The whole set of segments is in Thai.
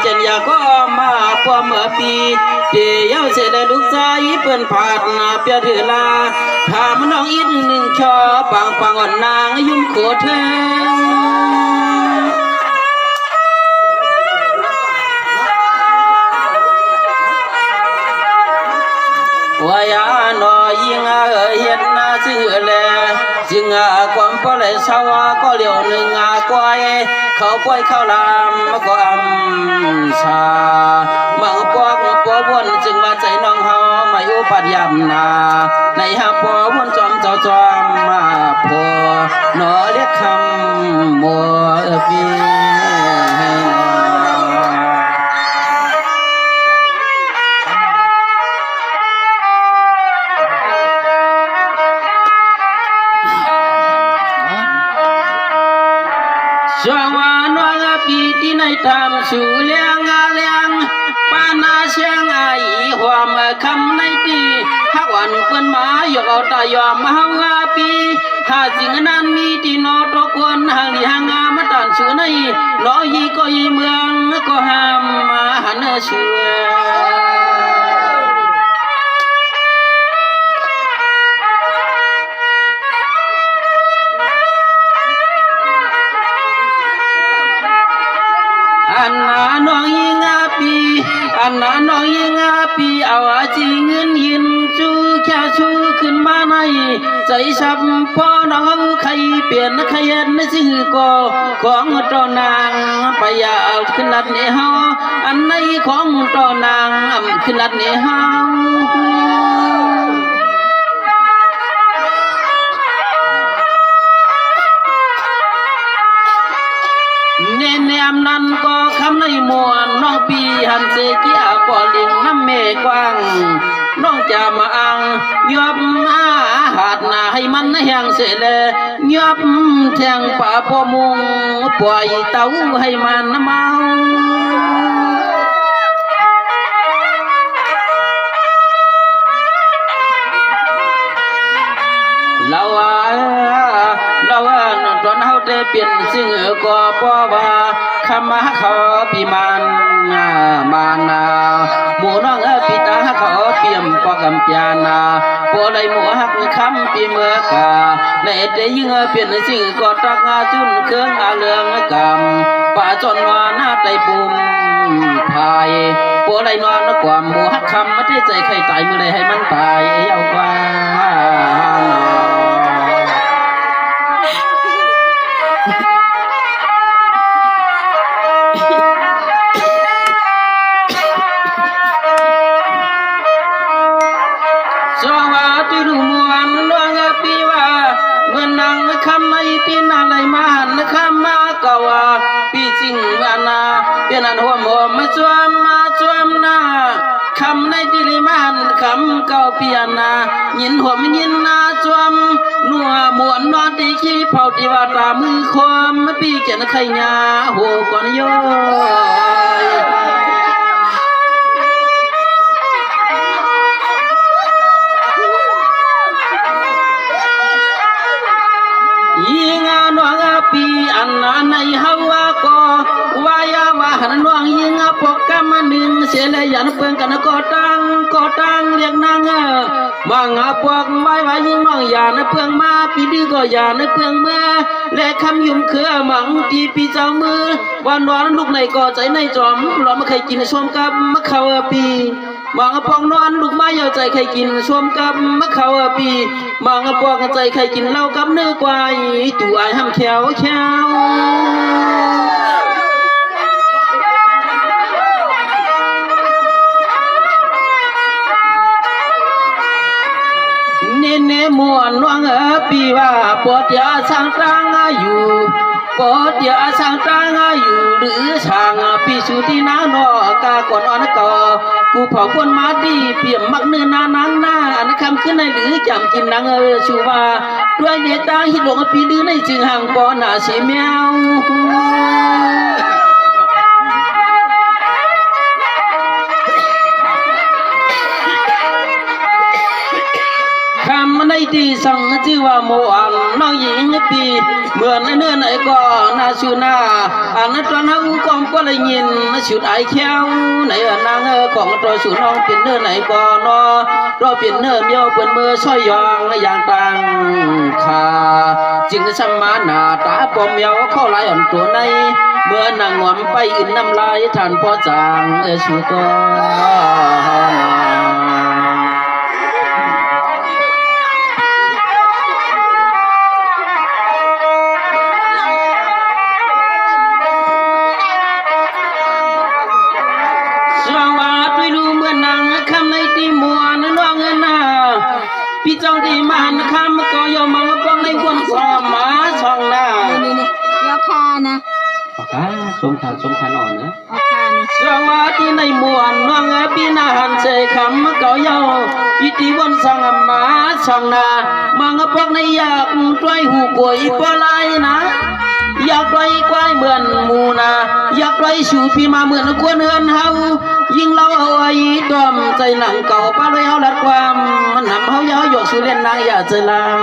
จันยาก็มาปอมปีเดียวเสด็จลูกชายเปิ้นผาดเปียถือลาถามน้องอีกหนึ่งชอปังอ่อนนางยุ่มโคเธอวายานอยิงเฮ็ดนาซื้อแลจึงความพอเลยชาวก็เหลียวหนึ่งก้อยเขาปล่อยข้าวลามก็ชามังปอกปอวนจึงว่าใจน้องเฮาไม่อุปัดยำนาในหาปอวนจอมเจ้าจอมมาพอนอเรียกคำมัวปีชาวานวงปีที่ในทำสู่เลี้ยงปานาเชียงไอหัวมาคำในตีหักวันเปิ้นมาหยอกตายอมมาหาปีหาสิ่งนั้นมีที่นอตกวนหางลีหางามาตันชื่อในลอยีก็ยีเมืองก็หามมาหันเชื่ออันน้องยิงปีเอาจริงเงินยินจูแค่ชูขึ้นมาในใจฉับพอน้องใครเปลี่ยนใครยันสิก็ของตอนางไปยาขึ้นลัดเนเฮาอันในของตอนางขึ้นลัดเนเฮาเนมนั้นก็คำในมวนน้องปีหันเสกียปอลิงน้ำเมกว้างน้องจะมาอังยอบอาหาดนาให้มันแห้งเสลยอบแทงป่าปอมุงปล่อยเต้าให้มันเมาเราตอนเฮาได้เปลี่ยนสิ่งก็เพราะว่าคำมาเขาปีมันหมู่น้องปีตาเขาเปี่ยมปอกำปยานาปอได้หมู่หักคำปีเมื่อกาในแต่ยิ่งเปลี่ยนสิ่งก็ตักจุนเครื่องเรื่องกรรมป่าจนว่าหน้าไตปุ่มพายปอได้นอนกว่าหมู่หักคำไม่ได้ใจใครตายเมื่อไรให้มันตายยาวกว่าคำไม่ปีนาไหลมาหันคำมาเก่าปีจริงมานาเป็นอันหัวหมมาจวมนาคำในดิลิมาหันคำเก่าปีนายินหัวมยินนาจวมนัวมวนนอนตีขี้เผาตีว่าตามือคมปีเจนไข่ยาหัวก่อนย้อยปีอันในฮาวาก็วายาวาหันน้องยิงปกกำมันหนึ่งเสียเลยยันเพื่อนกันก็ตั้งเรียกนางมังปกไว้ยิงน้องอย่าในเพื่อนมาปีดื้อก็อย่าในเพื่อนเมื่อและคำยุ่มเครือมังตีปีเจ้ามือวันนอนลูกในก็ใจในจอมเราไม่เคยกินชมกับมะเขาปีมังปองนอนลูกไม้ยาวใจใครกินชมกับมะเขาปีมังปองใจใครกินเหล้ากับเนื้อกวายจู่ไอห้ำแขวเนมวนน้องปีว่าปวดยาสังตังอยู่ปวดยาสังตังอยู่หรือช่างปีสุที่นาโนกาก่อนอ่อนก็กูเผาคนมาดีเปี่ยมมักเนื้อนานังหน้าอันคำขึ้นในหรือจำกินนางชูว่าด้วยเนตาหิหลงปีดื้อในจึงห่างปอนาเสียแมวคำในที่สั่งชื่อว่าโมอันน้อง หญิงปีเหมือนเนื้อไหนก็น่าชูนาอันนั้นตอนนั้นกองก็เลยยินชุดไอแควในนางของตัวชูน้องเป็นเนื้อไหนก็นอเราเป็นเนื้อเมียวเปิ่นมือช่อยยองอย่างต่างขาจึงสมานาตาปอมเมียวเข้าไหลอ่อนตัวในเมื่อนางหวมไปอื่นน้ำลายท่านพ่อจางชูก็พี่เจ้าดีมันคำก็ยอมมังป้องในวันสอมาช่องหน้านี่ราคานะสมขานอ่อนนะราคานี่สวัสดีในมวลน้องพี่นาหันเสคำก็ยอมพิธีวันสองมาช่องหน้ามังป้องในอยากด้วยหูป่วยปลายนะอยากไว้ควายเหมือนมูนาอยากไว้ชูพี่มาเหมือนควรเฮือนเฮายิ่งเราเอาไอ้ดอมใจหนังเก่าป้าเลยเอาดัดความมันนำเฮาย้อยหยกสุเรียนนางอย่าเจริญ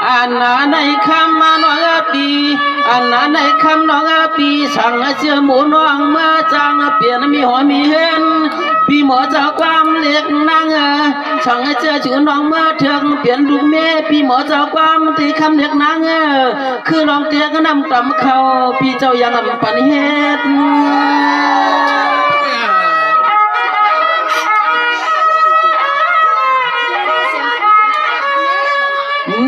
อันนั้นในคำมาน้องปีอันนั้นในคำน้องปีสั่งเชื่อหมูน้องเมื่อจังเปลี่ยนมีหัวมีเห็นพี่หมอเจ้าความเล็กนางสั่งเชื่อชื่อน้องเมื่อเถิงเปลี่ยนลูกเมียพี่หมอเจ้าความที่คำเล็กนางคือน้องเตี้ยก็นำตำเขาพี่เจ้ายังปันเฮ็ด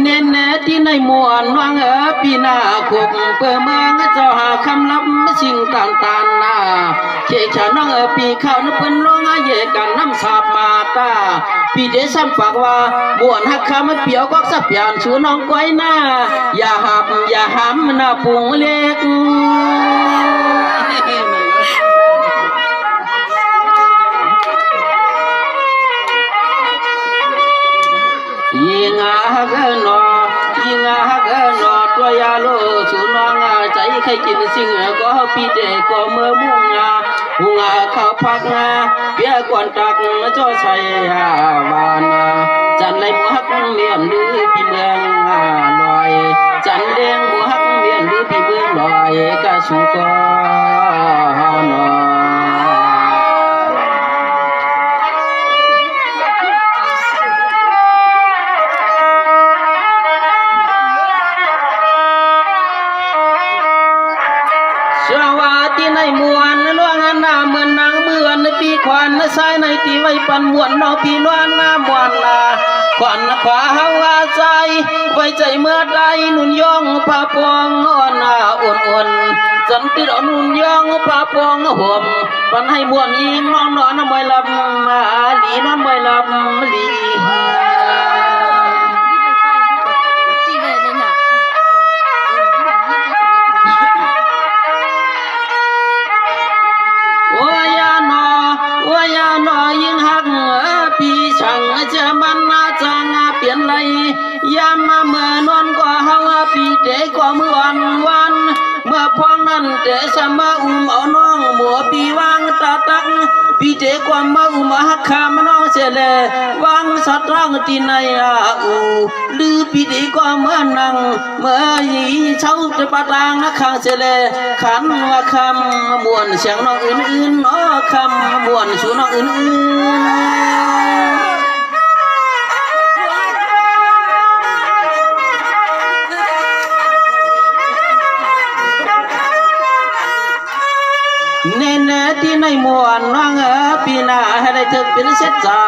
เน้นแน่ที่ในมวนวังปีหน้าคุกเปิดเมืองเจ้าหาคำลับชิงต่างต่างนาเขชาน้องปีข้าวนเปิ้นร้องเยกันน้ำสาบมาตาปีเดชันปากว่าบวนหักคำเปียวก็สับยานชูน้องก้อยหน้าอย่าหับอย่าห้ำหน้าปุงเล็กยิงฮักนอยิงฮักนอตัวยาโลชูน้องใจใครกินสิ่งก็ปีเดก็เมื่อมุ่งหุงข้าวพักเปียกวนตักจ่อใส่วานจันในหมูฮักเมียนหรือพี่เมืองลอยจันเลี้ยงหมูฮักเมียนหรือพี่เมืองลอยกะชูก็นอในมวนล่วงหน้าเหมือนนางเมือนในปีขวัญใส่ในตีไว้ปันมวนนอพี่นวลหน้ามวนลาขวัญขวาเฮาใจไว้ใจเมื่อใดนุ่นย่องผ้าปองอ่อนอุ่นจันติดนุ่นย่องผ้าปองห่มปันให้มวนยิงนอนนอนมวยลำมาลีนอนมวยลำลียิ่งหักปีช่างจะมันน่าจะเปลี่ยนไรยามมาเมื่อนอนก็เฮาปีเด็กก็เมื่อวันเมื่อพองนั้นเดชมาเอาน้องหมัวปีวางตาตักปีเด็กก็มาหักขามาน้องเสลวางสัตว์ร่างตีในลือปีเด็กก็เมื่อนั่งเมื่อยีเช้าจะปะตางข้างเสลขันว่าคำมวนเสียงน้องอื่นคำมวนชูน้องอื่นเน้นที่ในมวนน้องปีหน้าให้ได้ถึงเป็นเสจ่า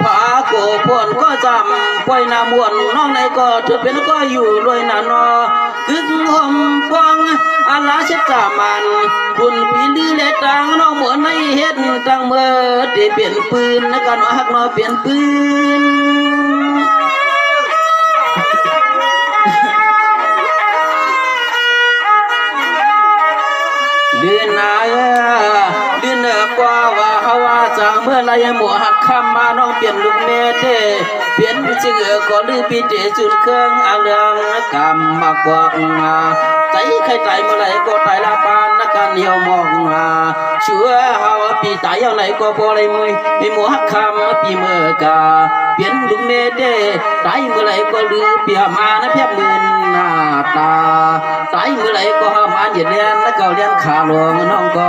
พาโกพวนก็จำปล่อยหน้ามวนน้องในก็ถือเป็นก็อยู่ด้วยนานอกึกหอมฟองอาลาเสจ่ามันคุณปีดื้อเล็ดตังน้องมวนในเฮ็ดตังเมื่อได้เปลี่ยนปืนในการหักน้องเปลี่ยนปืนเดือนหน้าเดือนกว่าว่าเฮาว่าจะเมื่อไรหมู่หักคำมาน้องเปลี่ยนลูกแม่เด้เปลี่ยนจึงก็ลือปีเตจุนเครื่องอาเรื่องกรรมมากกว่า ใจใครตายเมื่อไรก็ตายละปานนักการเหนียวมองเชื่อเฮาปีตายอย่างไรก็พอไรมือไอหมูฮักคำปีเมื่อกาเปลี่ยนลุงเนเดตายเมื่อไรก็ลือเปียมานะเพียบมือหน้าตาตายเมื่อไรก็ห้ามอ่านเหยียดเลียนแล้วก็เลียนขาหลวงน้องก็